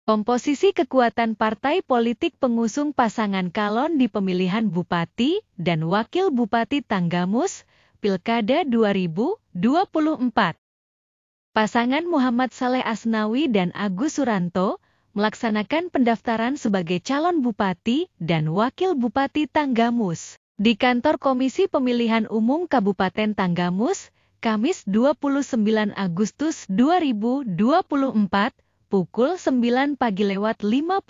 Komposisi kekuatan partai politik pengusung pasangan calon di pemilihan Bupati dan Wakil Bupati Tanggamus, Pilkada 2024. Pasangan Muhammad Saleh Asnawi dan Agus Suranto melaksanakan pendaftaran sebagai calon Bupati dan Wakil Bupati Tanggamus di kantor Komisi Pemilihan Umum Kabupaten Tanggamus, Kamis 29 Agustus 2024, pukul 9 pagi lewat 55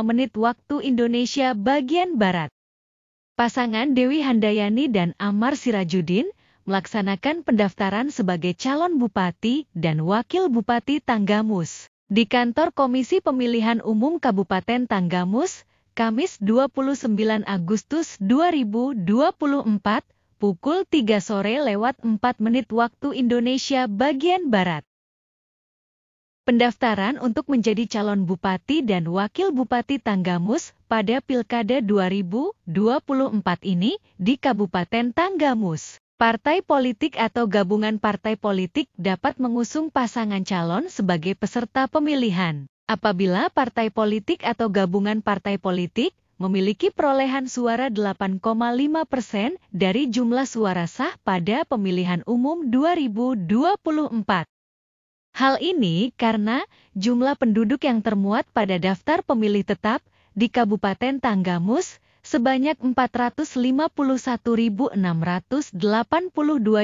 menit waktu Indonesia bagian Barat. Pasangan Dewi Handayani dan Ammar Sirajuddin melaksanakan pendaftaran sebagai calon Bupati dan Wakil Bupati Tanggamus di kantor Komisi Pemilihan Umum Kabupaten Tanggamus, Kamis 29 Agustus 2024, pukul 3 sore lewat 4 menit waktu Indonesia bagian Barat. Pendaftaran untuk menjadi calon Bupati dan Wakil Bupati Tanggamus pada Pilkada 2024 ini di Kabupaten Tanggamus. Partai politik atau gabungan partai politik dapat mengusung pasangan calon sebagai peserta pemilihan. Apabila partai politik atau gabungan partai politik memiliki perolehan suara 8,5% dari jumlah suara sah pada pemilihan umum 2024. Hal ini karena jumlah penduduk yang termuat pada daftar pemilih tetap di Kabupaten Tanggamus sebanyak 451.682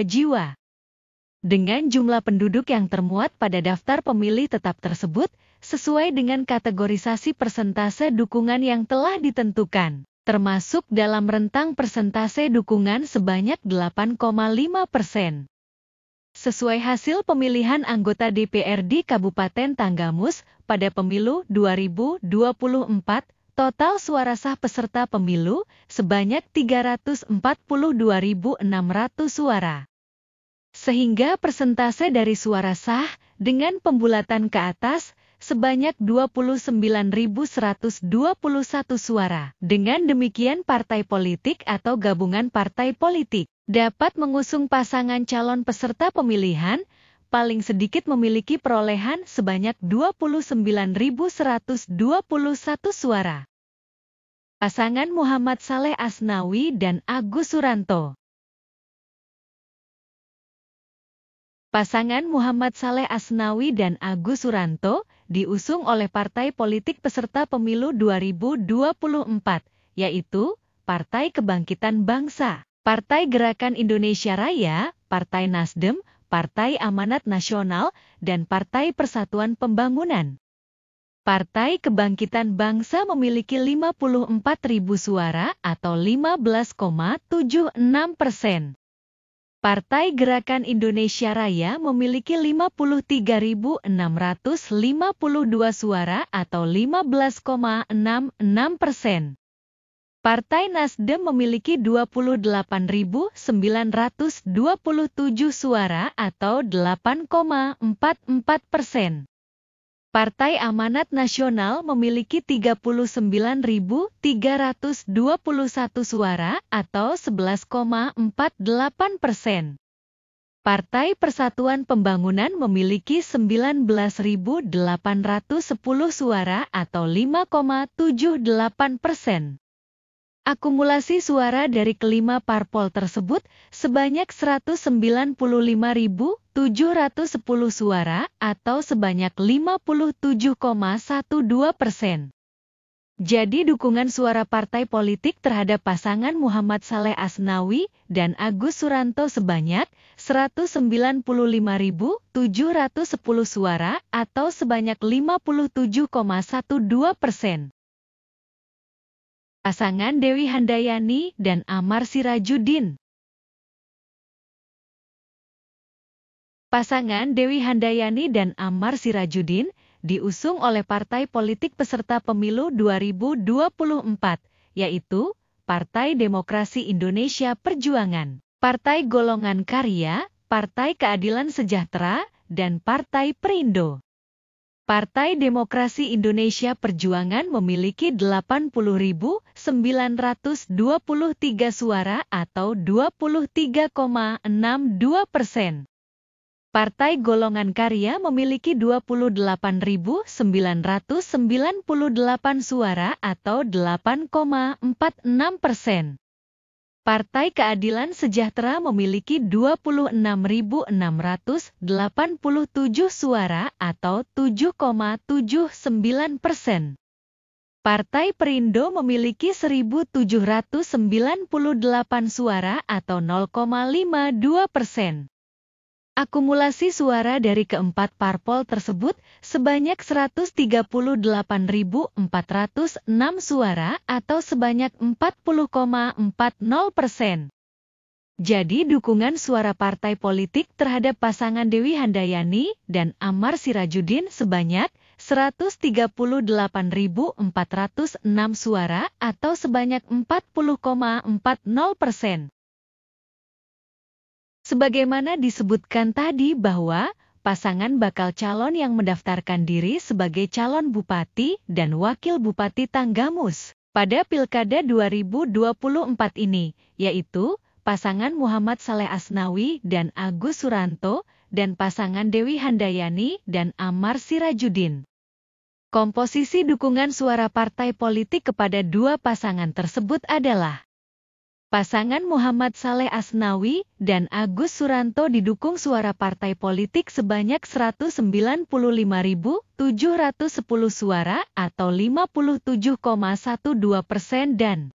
jiwa. Dengan jumlah penduduk yang termuat pada daftar pemilih tetap tersebut sesuai dengan kategorisasi persentase dukungan yang telah ditentukan, termasuk dalam rentang persentase dukungan sebanyak 8,5%. Sesuai hasil pemilihan anggota DPRD Kabupaten Tanggamus pada pemilu 2024, total suara sah peserta pemilu sebanyak 342.600 suara. Sehingga persentase dari suara sah dengan pembulatan ke atas sebanyak 29.121 suara. Dengan demikian partai politik atau gabungan partai politik dapat mengusung pasangan calon peserta pemilihan, paling sedikit memiliki perolehan sebanyak 29.121 suara. Pasangan Muhammad Saleh Asnawi dan Agus Suranto. Pasangan Muhammad Saleh Asnawi dan Agus Suranto diusung oleh partai politik peserta pemilu 2024, yaitu Partai Kebangkitan Bangsa, Partai Gerakan Indonesia Raya, Partai Nasdem, Partai Amanat Nasional, dan Partai Persatuan Pembangunan. Partai Kebangkitan Bangsa memiliki 54.000 suara atau 15,76%. Partai Gerakan Indonesia Raya memiliki 53.652 suara atau 15,66%. Partai Nasdem memiliki 28.927 suara atau 8,44%. Partai Amanat Nasional memiliki 39.321 suara atau 11,48%. Partai Persatuan Pembangunan memiliki 19.810 suara atau 5,78%. Akumulasi suara dari kelima parpol tersebut sebanyak 195.710 suara atau sebanyak 57,12%. Jadi dukungan suara partai politik terhadap pasangan Muhammad Saleh Asnawi dan Agus Suranto sebanyak 195.710 suara atau sebanyak 57,12%. Pasangan Dewi Handayani dan Ammar Sirajuddin. Pasangan Dewi Handayani dan Ammar Sirajuddin diusung oleh partai politik peserta pemilu 2024, yaitu Partai Demokrasi Indonesia Perjuangan, Partai Golongan Karya, Partai Keadilan Sejahtera, dan Partai Perindo. Partai Demokrasi Indonesia Perjuangan memiliki 80.923 suara atau 23,62%. Partai Golongan Karya memiliki 28.998 suara atau 8,46%. Partai Keadilan Sejahtera memiliki 26.687 suara atau 7,79%. Partai Perindo memiliki 1.798 suara atau 0,52%. Akumulasi suara dari keempat parpol tersebut sebanyak 138.406 suara atau sebanyak 40,40%. Jadi dukungan suara partai politik terhadap pasangan Dewi Handayani dan Ammar Sirajudin sebanyak 138.406 suara atau sebanyak 40,40%. Sebagaimana disebutkan tadi bahwa pasangan bakal calon yang mendaftarkan diri sebagai calon bupati dan wakil bupati Tanggamus pada Pilkada 2024 ini, yaitu pasangan Muhammad Saleh Asnawi dan Agus Suranto dan pasangan Dewi Handayani dan Ammar Sirajudin. Komposisi dukungan suara partai politik kepada dua pasangan tersebut adalah: pasangan Muhammad Saleh Asnawi dan Agus Suranto didukung suara partai politik sebanyak 195.710 suara atau 57,12% dan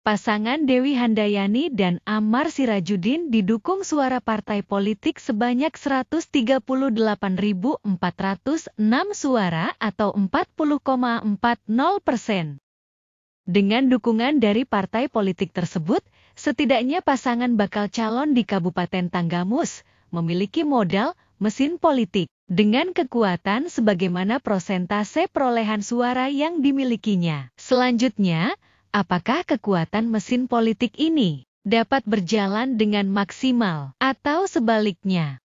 pasangan Dewi Handayani dan Ammar Sirajudin didukung suara partai politik sebanyak 138.406 suara atau 40,40%. Dengan dukungan dari partai politik tersebut, setidaknya pasangan bakal calon di Kabupaten Tanggamus memiliki modal mesin politik dengan kekuatan sebagaimana prosentase perolehan suara yang dimilikinya. Selanjutnya, apakah kekuatan mesin politik ini dapat berjalan dengan maksimal atau sebaliknya?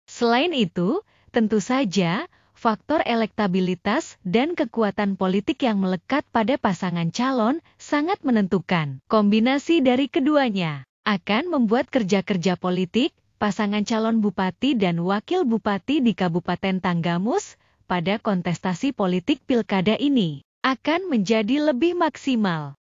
Selain itu, tentu saja faktor elektabilitas dan kekuatan politik yang melekat pada pasangan calon sangat menentukan. Kombinasi dari keduanya akan membuat kerja-kerja politik pasangan calon bupati dan wakil bupati di Kabupaten Tanggamus pada kontestasi politik pilkada ini akan menjadi lebih maksimal.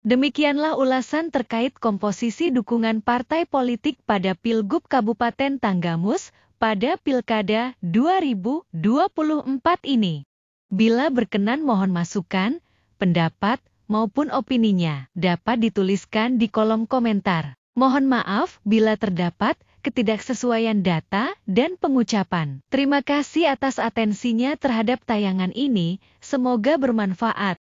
Demikianlah ulasan terkait komposisi dukungan partai politik pada Pilgub Kabupaten Tanggamus pada Pilkada 2024 ini. Bila berkenan mohon masukan, pendapat, maupun opininya dapat dituliskan di kolom komentar. Mohon maaf bila terdapat ketidaksesuaian data dan pengucapan. Terima kasih atas atensinya terhadap tayangan ini, semoga bermanfaat.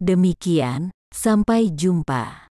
Demikian, sampai jumpa.